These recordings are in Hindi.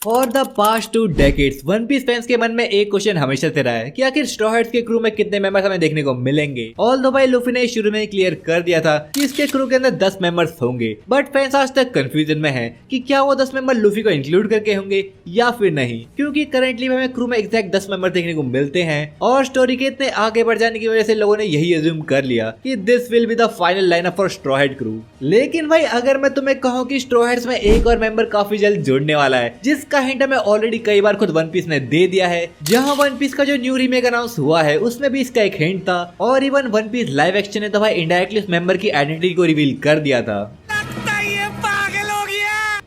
For the past 2 decades one piece fans के मन में एक क्वेश्चन हमेशा से रहा है कि आखिर स्ट्रॉ हैट्स के क्रू में कितने मेंबर्स हमें देखने को मिलेंगे। ऑल्दो भाई लूफी ने शुरू में क्लियर कर दिया था कि इसके क्रू के अंदर 10 मेंबर्स होंगे, बट फैंस आज तक कंफ्यूजन में है कि क्या वो 10 मेंबर लूफी को इंक्लूड करके होंगे या फिर नहीं, क्योंकि करंटली हमें क्रू में एग्जैक्ट 10 मेंबर देखने को मिलते हैं और स्टोरी के इतने आगे बढ़ जाने की वजह से लोगों ने यही अज्यूम कर लिया कि this will be the final lineup for straw hat crew. लेकिन भाई अगर मैं तुम्हें कहूँ कि स्ट्रॉ हैट्स में एक और मेंबर काफी जल्द जुड़ने वाला है, जिसका हिंट हमें ऑलरेडी कई बार खुद वन पीस ने दे दिया है। जहां वन पीस का जो न्यू रीमेक अनाउंस हुआ है उसमें भी इसका एक हिंट था, और even one piece live action ने तो भाई इनडायरेक्टली उस मेंबर की आइडेंटिटी को रिवील कर दिया था।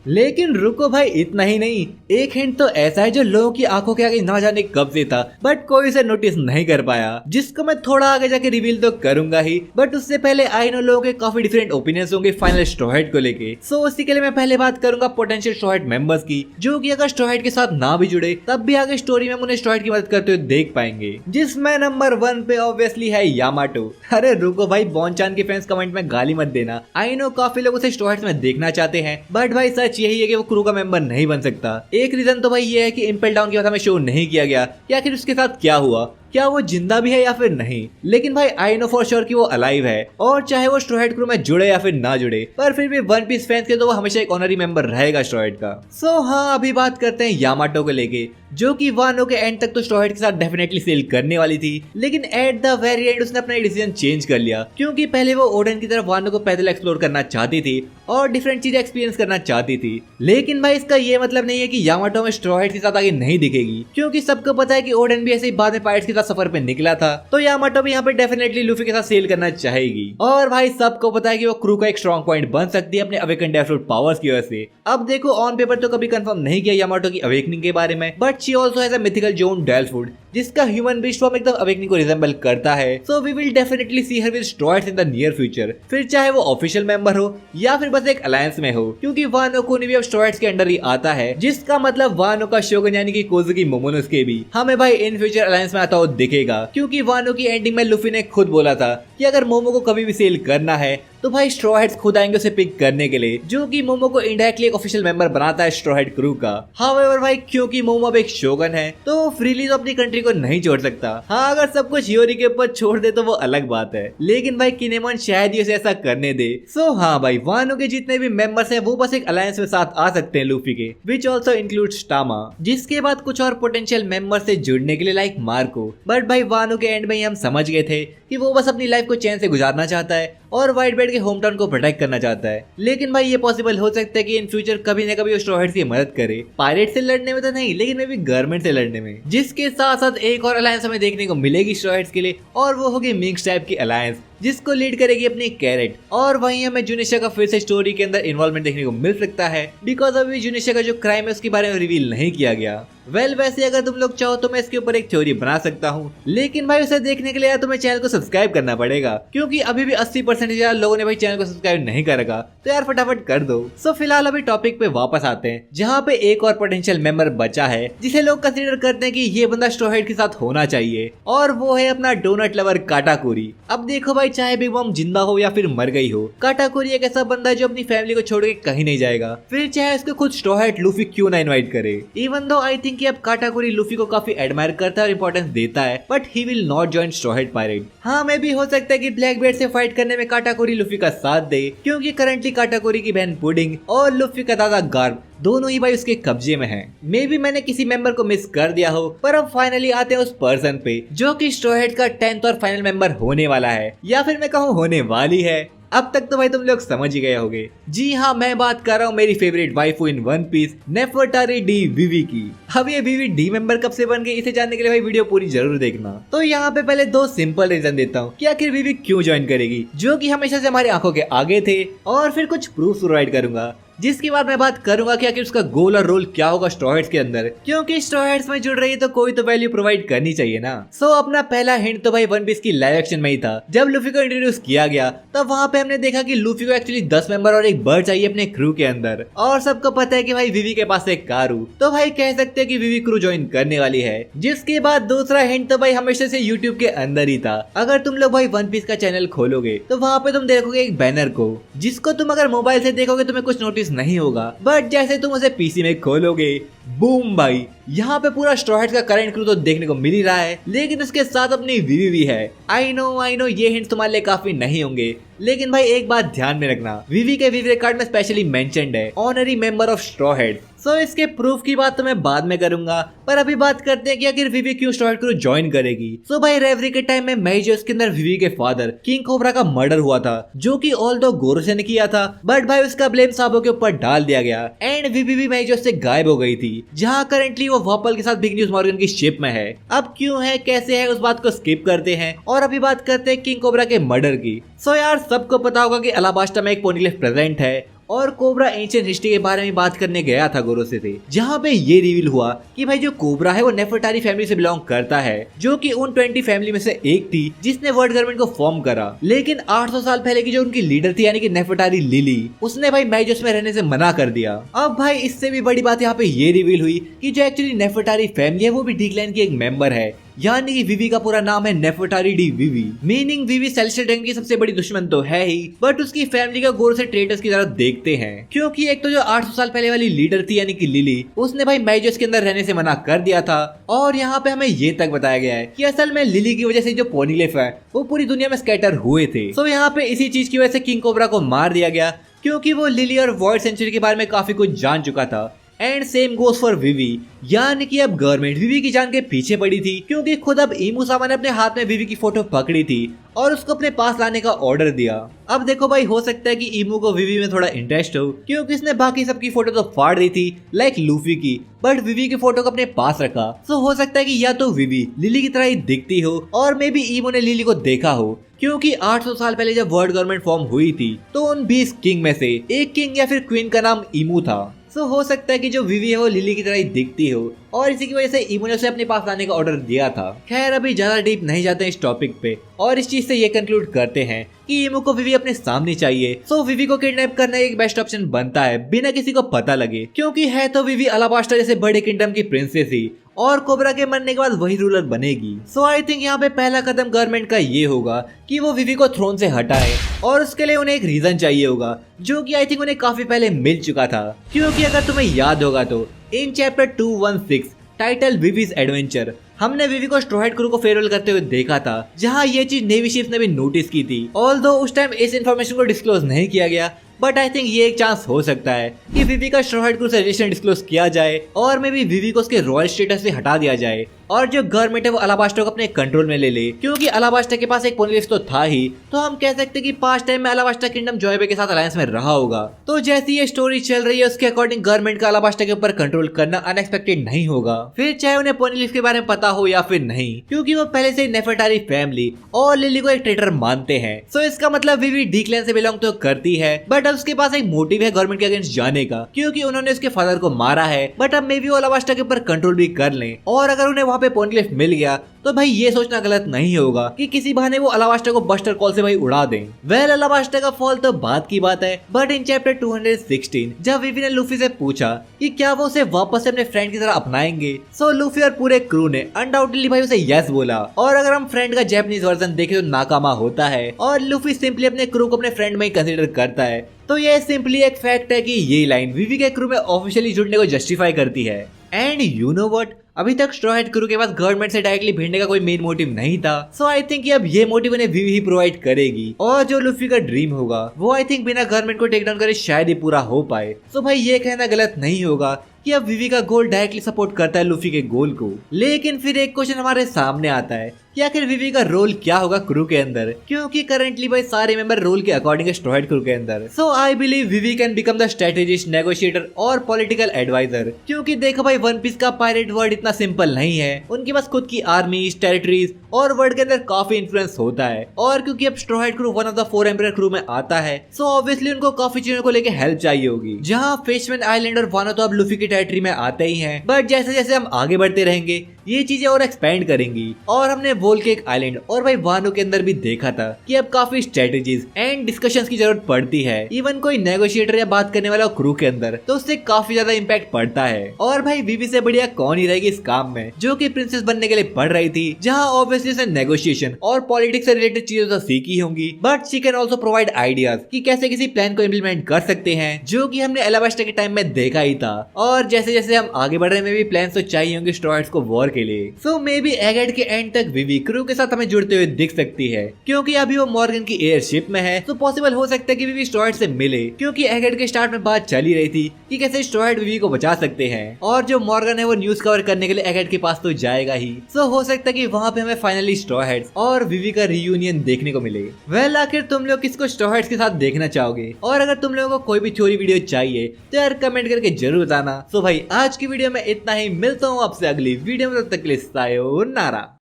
लेकिन रुको भाई, इतना ही नहीं, एक हिंट तो ऐसा है जो लोगों की आंखों के आगे ना जाने कब से था, बट कोई इसे नोटिस नहीं कर पाया, जिसको मैं थोड़ा आगे जाके रिवील तो करूंगा ही, बट उससे पहले आई नो लोगों के काफी डिफरेंट ओपिनियंस होंगे फाइनल स्ट्रॉ हैट को लेके। सो उसी के लिए मैं पहले बात करूंगा पोटेंशियल स्ट्रॉ हैट मेंबर्स की, जो कि अगर स्ट्रॉ हैट के साथ ना भी जुड़े तब भी आगे स्टोरी में उन्हें स्ट्रॉ हैट की मदद करते हुए देख पाएंगे, जिसमें नंबर 1 पे ऑब्वियसली है यामाटो। अरे रुको भाई, बॉन-चान के फैंस कमेंट में गाली मत देना, आई नो काफी लोग उसे स्ट्रॉ हैट्स में देखना चाहते हैं, बट भाई सच यही है कि वो क्रू मेंबर नहीं बन सकता। एक रीजन तो भाई ये है कि इम्पेल डाउन के बाद हमें शो नहीं किया गया कि आखिर उसके साथ क्या हुआ, क्या वो जिंदा भी है या फिर नहीं। लेकिन भाई आई नो फॉर श्योर कि वो अलाइव है, और चाहे वो स्ट्रॉ हैट क्रू में जुड़े या फिर ना जुड़े, पर फिर भी वन पीस फैंस के तो वो हमेशा एक ऑनरी मेंबर रहेगा स्ट्रॉ हैट का। सो हाँ, अभी बात करते हैं यामाटो को लेके, जो कि वानो के एंड तक तो स्ट्रॉ हैट के साथ डेफिनेटली सेल करने वाली थी, लेकिन एट द वेरी एंड उसने अपना डिसीजन चेंज कर लिया, क्योंकि पहले वो ओडेन की तरफ वानो को पैदल एक्सप्लोर करना चाहती थी और डिफरेंट चीजें एक्सपीरियंस करना चाहती थी। लेकिन भाई इसका ये मतलब नहीं है कि यामाटो में स्ट्रॉ हैट के साथ आगे नहीं दिखेगी, क्योंकि सबको पता है कि ओडेन भी ऐसे ही बाद में पायरेट्स के साथ सफर पे निकला था, तो यामाटो भी यहाँ पे डेफिनेटली लूफी के साथ सेल करना चाहेगी। और भाई सबको पता है कि वो क्रू का एक स्ट्रॉन्ग पॉइंट बन सकती है अपने अवेकन डेफरूट पावर्स की वजह से। अब देखो, ऑन पेपर तो कभी कंफर्म नहीं किया यामाटो की अवेकनिंग के बारे में, but she also has a mythical Zoan Delphood, जिसका ह्यूमन बीस्ट फॉर्म एकदम अवेकनिंग को रिजेंबल करता है। So we will definitely see her with Straw Hats in the near future, फिर चाहे वो ऑफिशियल मेंबर हो या फिर बस एक अलायंस में हो, क्योंकि वानो कोनी भी अब स्ट्रॉ हैट्स के अंडर ही आता है, जिसका मतलब वानो का शोगन यानी कि कोजुकी मोमोनोसुके भी हमें भाई इन फ्यूचर अलायंस में आता हुआ दिखेगा, क्योंकि वानो की एंडिंग में लूफी ने खुद बोला था कि अगर मोमो को कभी भी सेल करना है तो भाई स्ट्रॉ हैट्स खुद आएंगे उसे पिक करने के लिए, जो कि मोमो को इनडायरेक्टली एक ऑफिशियल मेंबर बनाता है स्ट्रॉ हैट क्रू का। हाउएवर भाई, क्योंकि मोमो अब एक शोगन है तो फ्रीली तो अपनी कंट्री को नहीं छोड़ सकता। हाँ, अगर सब कुछ ह्योरी के ऊपर छोड़ दे तो वो अलग बात है, लेकिन भाई किनेमोन शायद ही उसे ऐसा करने दे। सो हाँ भाई, वानो के जितने भी मेंबर्स हैं वो बस एक अलायंस में साथ आ सकते हैं लूफी के, विच ऑल्सो इंक्लूड्स टामा, जिसके बाद कुछ और पोटेंशियल मेंबर से जुड़ने के लिए लाइक मार्को। बट भाई वानो के एंड में ही हम समझ गए थे कि वो बस अपनी लाइफ को चैन से गुजारना चाहता है और व्हाइट बेड के होम टाउन को प्रोटेक्ट करना चाहता है। लेकिन भाई ये पॉसिबल हो सकता है कि इन फ्यूचर कभी न कभी वो स्ट्रॉ हैट्स की मदद करे, पायरेट से लड़ने में तो नहीं, लेकिन मे भी गवर्नमेंट से लड़ने में, जिसके साथ साथ एक और अलायंस हमें देखने को मिलेगी स्ट्रॉ हैट्स के लिए, और वो होगी मिंक्स टाइप की अलायंस, जिसको लीड करेगी अपनी कैरेट। और वहीं हमें जुनिशिया का फिर से स्टोरी के अंदर इन्वॉल्वमेंट देखने को मिल सकता है, बिकॉज अभी जुनिशिया का जो क्राइम है उसके बारे में रिवील नहीं किया गया। वैसे अगर तुम लोग चाहो तो मैं इसके ऊपर एक थ्योरी बना सकता हूँ, लेकिन भाई उसे देखने के लिए तुम्हें चैनल को सब्सक्राइब करना पड़ेगा, क्योंकि अभी भी 80% यार लोगों ने भाई चैनल को सब्सक्राइब नहीं करेगा, तो यार फटाफट कर दो। सो फिलहाल अभी टॉपिक पे वापस आते हैं, जहाँ पे एक और पोटेंशियल मेंबर बचा है जिसे लोग कंसीडर करते हैं कि ये बंदा स्ट्रॉ हैट के साथ होना चाहिए, और वो है अपना डोनट लवर काटाकुरी। अब देखो भाई, चाहे बिग मॉम जिंदा हो या फिर मर गई हो, काटाकुरी एक ऐसा बंदा है जो अपनी फैमिली को छोड़ के कहीं नहीं जाएगा, फिर चाहे उसको खुद स्ट्रॉ हैट लूफी क्यों ना इनवाइट करे। इवन दो आई थिंक अब काटाकुरी लूफी को काफी एडमायर करता है और इंपॉर्टेंस देता है, but he will not join straw hat pirate. हाँ, मे भी हो सकता है कि ब्लैक बेड से फाइट करने में काटाकुरी लूफी का साथ दे, क्योंकि करंटली काटाकुरी की बहन पुडिंग और लूफी का दादा गार्ब दोनों ही भाई उसके कब्जे में हैं। मे भी मैंने किसी मेंबर को मिस कर दिया हो, पर अब फाइनली आते हैं उस पर्सन पे जो कि स्ट्रॉ हैट का 10th और फाइनल मेंबर होने वाला है, या फिर मैं कहूँ होने वाली है। अब तक तो भाई तुम लोग समझ ही गए होंगे। जी हाँ, मैं बात कर रहा हूँ मेरी favourite waifu in One Piece, Nefertari D Vivi की। अब ये विवी डी मेंबर कब से बन गई, इसे जानने के लिए भाई वीडियो पूरी जरूर देखना। तो यहाँ पे पहले 2 सिंपल रीजन देता हूँ कि आखिर विवी क्यों ज्वाइन करेगी, जो कि हमेशा से हमारी आंखों के आगे थे, और फिर कुछ प्रूफ प्रोवाइड करूंगा, जिसके बाद मैं बात करूंगा कि आखिर उसका गोल और रोल क्या होगा स्ट्रॉ हैट्स के अंदर, क्योंकि स्ट्रॉ हैट्स में जुड़ रही है तो कोई तो वैल्यू प्रोवाइड करनी चाहिए ना। सो अपना पहला हिंट तो भाई वन पीस की लाइव एक्शन में ही था। जब लूफी को इंट्रोड्यूस किया गया तब वहाँ पे हमने देखा कि लूफी को एक्चुअली 10 मेंबर और एक बर्ड चाहिए अपने क्रू के अंदर, और सबको पता है कि भाई विवी के पास एक कारू, तो भाई कह सकते हैं कि विवी क्रू ज्वाइन करने वाली है। जिसके बाद दूसरा हिंट तो भाई हमेशा से यूट्यूब के अंदर ही था। अगर तुम लोग भाई वन पीस का चैनल खोलोगे तो वहाँ पे तुम देखोगे एक बैनर को, जिसको तुम अगर मोबाइल से देखोगे तुम्हें कुछ नोटिस नहीं होगा, बट जैसे तुम उसे पीसी में खोलोगे, बूम भाई, यहाँ पे पूरा स्ट्रॉ हैट्स का करंट क्रू तो देखने को मिल ही रहा है, लेकिन उसके साथ अपनी वीवी भी है। आई नो ये हिंट तुम्हारे लिए काफी नहीं होंगे, लेकिन भाई एक बात ध्यान में रखना, वीवी के वीवी कार्ड में स्पेशली मेंशन्ड है honorary member of straw hats. So इसके प्रूफ की बात तो मैं बाद में करूंगा, पर अभी बात करते हैं कि आखिर वीवी क्यों स्ट्रॉ हैट क्रू ज्वाइन करेगी। सो भाई रेवरी के टाइम में मेजर्स के अंदर वीवी के फादर किंग कोबरा का मर्डर हुआ था, जो कि ऑल्दो गोरोसे ने किया था, बट भाई उसका ब्लेम साबो के ऊपर डाल दिया गया एंड वीवी भी मेजर्स से गायब हो गई थी, जहाँ करंटली वो वॉपल के साथ बिग न्यूज मॉर्गन की शिप में है। अब क्यों है कैसे है उस बात को स्किप करते हैं और अभी बात करते हैं किंग कोबरा के मर्डर की। सो यार सबको पता होगा कि अलाबास्टा में एक पोनीग्लिफ प्रेजेंट है और कोबरा एंशिएंट हिस्ट्री के बारे में बात करने गया था गोरोसे से, जहाँ पे ये रिवील हुआ कि भाई जो कोबरा है वो नेफरटारी फैमिली से बिलोंग करता है, जो कि उन 20 फैमिली में से एक थी जिसने वर्ल्ड गवर्नमेंट को फॉर्म करा। लेकिन 800 साल पहले की जो उनकी लीडर थी यानी कि नेफरटारी लिली, उसने भाई मेजर्स में रहने से मना कर दिया। अब भाई इससे भी बड़ी बात यहाँ पे ये रिवील हुई कि जो एक्चुअली नेफरटारी फैमिली है वो भी डीक्लाइन की एक मेंबर है, यानी कि वीवी का पूरा नाम है नेफरटारी डी वीवी, मीनिंग वीवी सेलेस्टियल ड्रैगन की सबसे बड़ी दुश्मन तो है ही, बट उसकी फैमिली का गोर से ट्रेटर्स की तरह देखते हैं, क्योंकि एक तो जो 800 साल पहले वाली लीडर थी यानी कि लिली, उसने भाई मेजर्स के अंदर रहने से मना कर दिया था। और यहाँ पे हमें ये तक बताया गया है कि असल में लिली की वजह से जो पोनीग्लिफ है वो पूरी दुनिया में स्कैटर हुए थे। सो यहाँ पे इसी चीज की वजह से किंग कोबरा को मार दिया गया, क्योंकि वो लिली और वॉइड सेंचुरी के बारे में काफी कुछ जान चुका था। एंड सेम गोस फॉर वीवी, यानी कि अब गवर्नमेंट वीवी की जान के पीछे पड़ी थी, क्योंकि खुद अब ईमू सामा ने अपने हाथ में वीवी की फोटो पकड़ी थी और उसको अपने पास लाने का ऑर्डर दिया। अब देखो भाई हो सकता है कि ईमू को वीवी में थोड़ा इंटरेस्ट हो, क्योंकि इसने बाकी सबकी फोटो तो फाड़ दी थी लाइक लूफी की, बट वीवी की फोटो को अपने पास रखा। सो हो सकता है कि या तो वीवी लिली की तरह ही दिखती हो और मे बी ईमू ने लिली को देखा हो, क्योंकि 800 साल पहले जब वर्ल्ड गवर्नमेंट फॉर्म हुई थी तो उन 20 किंग में से एक किंग या फिर क्वीन का नाम ईमू था। सो हो सकता है कि जो वीवी है वो लिली की तरह ही दिखती हो और इसी की वजह से ईमू ने उसे अपने पास लाने का ऑर्डर दिया था। खैर अभी ज्यादा डीप नहीं जाते इस टॉपिक पे और इस चीज से ये कंक्लूड करते हैं कि ईमू को वीवी अपने सामने चाहिए। सो वीवी को किडनैप करना एक बेस्ट ऑप्शन बनता है बिना किसी को पता लगे, क्योंकि है तो वीवी अलाबास्टा जैसे बड़े किंगडम की प्रिंसेस ही और कोबरा के मरने के बाद वही रूलर बनेगी। सो आई थिंक यहाँ पे पहला कदम गवर्नमेंट का ये होगा कि वो वीवी को थ्रोन से हटाए और उसके लिए उन्हें एक रीजन चाहिए होगा, जो कि आई थिंक उन्हें काफी पहले मिल चुका था। क्योंकि अगर तुम्हें याद होगा तो इन चैप्टर 216 टाइटल वीवीज एडवेंचर हमने वीवी को स्ट्रॉ हैट क्रू को फेयरवेल करते हुए देखा था, जहाँ ये चीज नेवी शिप्स ने भी नोटिस की थी। ऑल्दो उस टाइम इस इन्फॉर्मेशन को डिस्क्लोज नहीं किया गया, बट आई थिंक ये एक चांस हो सकता है कि वीवी का स्ट्रॉ हैट क्रू से रिलेशन डिस्क्लोज किया जाए और मे बी वीवी को उसके रॉयल स्टेटस से हटा दिया जाए और जो गवर्नमेंट है वो अलाबास्टा को अपने कंट्रोल में ले ले, क्योंकि अलाबास्टा के पास एक पोनीग्लिफ तो था ही, तो हम कह सकते हैं कि पास्ट टाइम में अलाबास्टा किंगडम जोएबे के साथ अलायंस में रहा होगा। तो जैसी ये स्टोरी चल रही है उसके अकॉर्डिंग गवर्नमेंट का अलाबास्टा के ऊपर कंट्रोल करना अनएक्सपेक्टेड नहीं होगा, फिर चाहे उन्हें पोनीग्लिफ के बारे में पता हो या फिर नहीं, क्योंकि वो पहले से नेफरटारी फैमिली और लिली को एक ट्रेटर मानते हैं। सो इसका मतलब वीवी डी क्लैन से बिलोंग तो करती है, बट अब उसके पास एक मोटिव है गवर्नमेंट के अगेंस्ट जाने का, क्योंकि उन्होंने उसके फादर को मारा है, बट अब मे बी वो अलाबास्टा के ऊपर कंट्रोल भी कर लें और अगर उन्हें वहाँ पे पोनीग्लिफ मिल गया तो भाई ये सोचना गलत नहीं होगा कि किसी बहाने वो अलाबास्टा को बस्टर कॉल से भाई उड़ा दें। वेल अलाबास्टा का फॉल तो बात की बात है, बट इन चैप्टर 216 जब वीवी ने लूफी से पूछा कि क्या वो उसे वापस से अपने फ्रेंड की तरह अपनाएंगे, सो लूफी और पूरे क्रू ने अनडाउटेडली भाई उसे यस बोला। और अगर हम फ्रेंड का जैपनीज वर्जन देखें तो नाकामा होता है और लूफी सिंपली अपने क्रू को अपने फ्रेंड में ही कंसीडर करता है। तो ये सिंपली एक फैक्ट है कि ये लाइन वीवी के क्रू में ऑफिशियली जुड़ने को जस्टिफाई करती है। एंड यू नो व्हाट, अभी तक स्ट्रॉ हैट क्रू के पास गवर्नमेंट से डायरेक्टली भिड़ने का कोई मेन मोटिव नहीं था, सो आई थिंक अब ये मोटिव उन्हें वीवी ही प्रोवाइड करेगी और जो लूफी का ड्रीम होगा वो आई थिंक बिना गवर्नमेंट को टेक डाउन करे शायद ही पूरा हो पाए। सो भाई ये कहना गलत नहीं होगा कि अब वीवी का गोल डायरेक्टली सपोर्ट करता है लूफी के गोल को, लेकिन फिर एक क्वेश्चन हमारे सामने आता है कि आखिर वीवी का रोल क्या होगा क्रू के अंदर, क्योंकि करंटली भाई सारे मेंबर रोल के अकॉर्डिंग स्ट्रॉ हैट क्रू के अंदर। So I believe Vivi can become the strategist, negotiator और पॉलिटिकल एडवाइजर, क्योंकि देखो भाई वन पीस का पायरेट वर्ल्ड इतना सिंपल नहीं है, उनके पास खुद की आर्मीज, टेरिटरीज और वर्ल्ड के अंदर काफी इन्फ्लुएंस होता है। और क्योंकि अब straw hat crew one of the 4 empire crew में आता है, सो ऑब्वियसली उनको काफी चीजों को लेके हेल्प चाहिए होगी, जहाँ फिशमैन आइलैंड और वानो तो अब लूफी की टेरिटरी में आते ही हैं, बट जैसे जैसे हम आगे बढ़ते रहेंगे ये चीजें और एक्सपेंड करेंगी और हमने वोल के एक आइलैंड और भाई वानो के अंदर भी देखा था कि अब काफी स्ट्रेटेजीज एंड डिस्कशंस की जरूरत पड़ती है। इवन कोई नेगोशिएटर या बात करने वाला क्रू के अंदर तो उससे काफी ज्यादा इम्पैक्ट पड़ता है। और भाई विवी से बढ़िया कौन ही रहेगी इस काम में, जो कि प्रिंसेस बनने के लिए पढ़ रही थी, जहाँ ऑब्वियसली उसने नेगोशिएशन और पॉलिटिक्स से रिलेटेड चीजें तो सीखी होंगी, but she can also provide ideas कि कैसे किसी प्लान को इम्प्लीमेंट कर सकते हैं, जो कि हमने एलाबास्टा के टाइम में देखा ही था। और जैसे जैसे हम आगे बढ़ रहे हैं, मे भी प्लान तो चाहिए होंगे स्ट्रॉयड्स को वॉर के लिए। सो मे बी एगेट के एंड तक विवी क्रू के साथ हमें जुड़ते हुए दिख सकती है, क्योंकि अभी वो मॉर्गन की एयरशिप में है। तो पॉसिबल हो सकता है कि विवी स्ट्रॉयड से मिले, क्योंकि एगेट के स्टार्ट में बात चली रही थी कि कैसे स्ट्रॉयड विवी को बचा सकते हैं। और जो मॉर्गन है वो न्यूज कवर करने के लिए एगेट के पास तो जाएगा ही। सो हो सकता है कि वहाँ पे हमें फाइनली स्ट्रॉ हेड्स और विवी का रियूनियन देखने को मिले। वेल आखिर तुम लोग किसको स्ट्रॉ हेड्स के साथ देखना चाहोगे, और अगर तुम लोगों को कोई भी थ्योरी वीडियो चाहिए तो यार कमेंट करके जरूर बताना। सो भाई आज की वीडियो में इतना ही, मिलता हूँ आपसे अगली वीडियो में, तब तक के लिए सायोनारा।